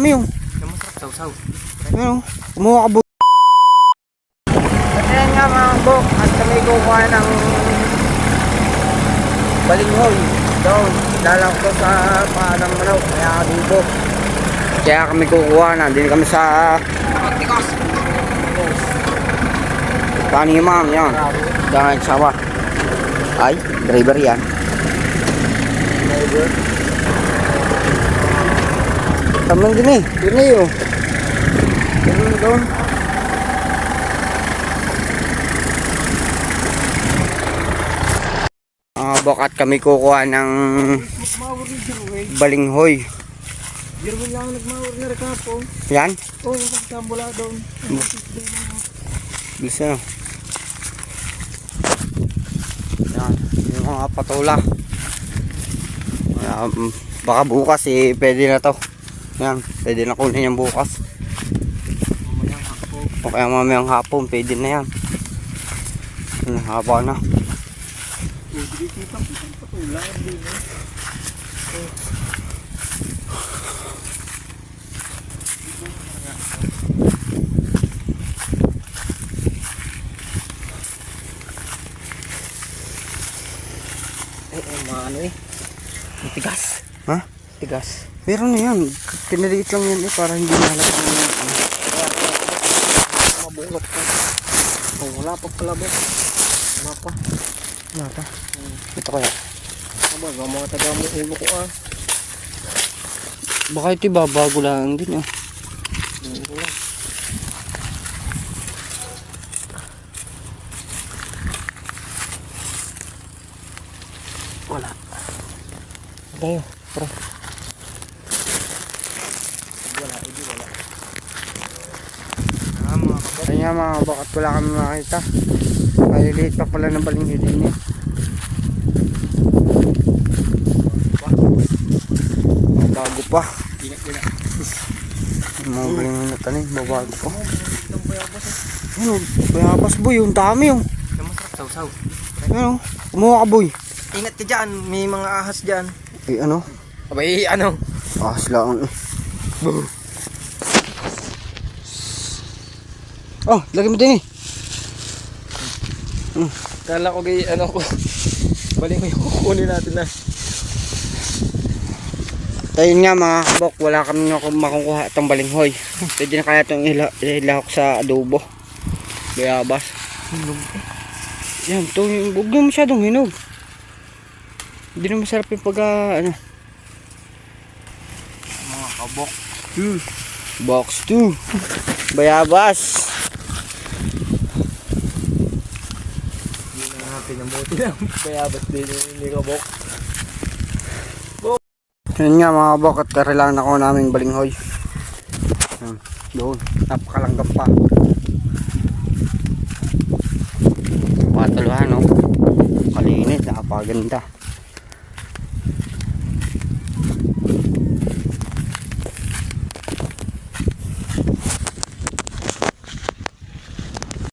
Yung Sausaw. ano, kumuha ka bu. At yan nga mga bok, at kami kukuha ng balinghoy. Doon, dalang ko sa paanang manok, kaya adubo. Kaya kami kukuha na, din kami sa Tanimang, yan. Jangan sawa. Ay, driver yan. Driver. Taman din eh. Yun na yun. Yun doon. Bakat kami kukuha ng balinghoy. Jerwin lang nagmawar na rekapo. Yan? Oo, nagkambula doon. Bisa. Yan. Yung mga patula. Baka bukas eh, pwede na to. Yan, pwede na kunin yan bukas. O kaya mamayang hapon, pwede na yan. Haba na. Ano eh? Tigas. Ha? Tigas. Meron na yan. Pinaliit lang yan eh, para hindi nahalata ng Mabulok pa. Oh, wala pa pala ba? Wala pa. Wala pa. Ito kaya. Aba, mga taga mo ulo ko ah. Baka ito babago lang din ah. Hindi ko lang. Wala. Tayo, pre. Kaya mga bakat wala kami makita. Maliliit pa pala ng balinghoy din eh. Bago pa. Mga balinghoy na tanin, babago pa. Ano, bayabas boy, yung dami yung. Sausaw. Ano, kumuha ka boy. Ingat ka dyan, may mga ahas dyan. Eh ano? Abay, ano? Ahas lang. Oh, lagi mo din eh. Kala ko gay, ano ko. Balik mo yung kukunin natin na. Ayun nga mga kabok, wala kami makukuha itong balinghoy. Pwede na kaya itong ilahok sa adobo. Bayabas. Yan, ito yung huwag na masyadong hinog. Hindi na masarap yung pag ano. Mga kabok. Box 2. Bayabas. Hindi na natin ang buti lang. Bayabas din yung kabok. Yun nga mga kabok, at kailangan ako naming balinghoy. Doon, napakalanggap pa. Patuluhan no. Kalinis, napakaganda.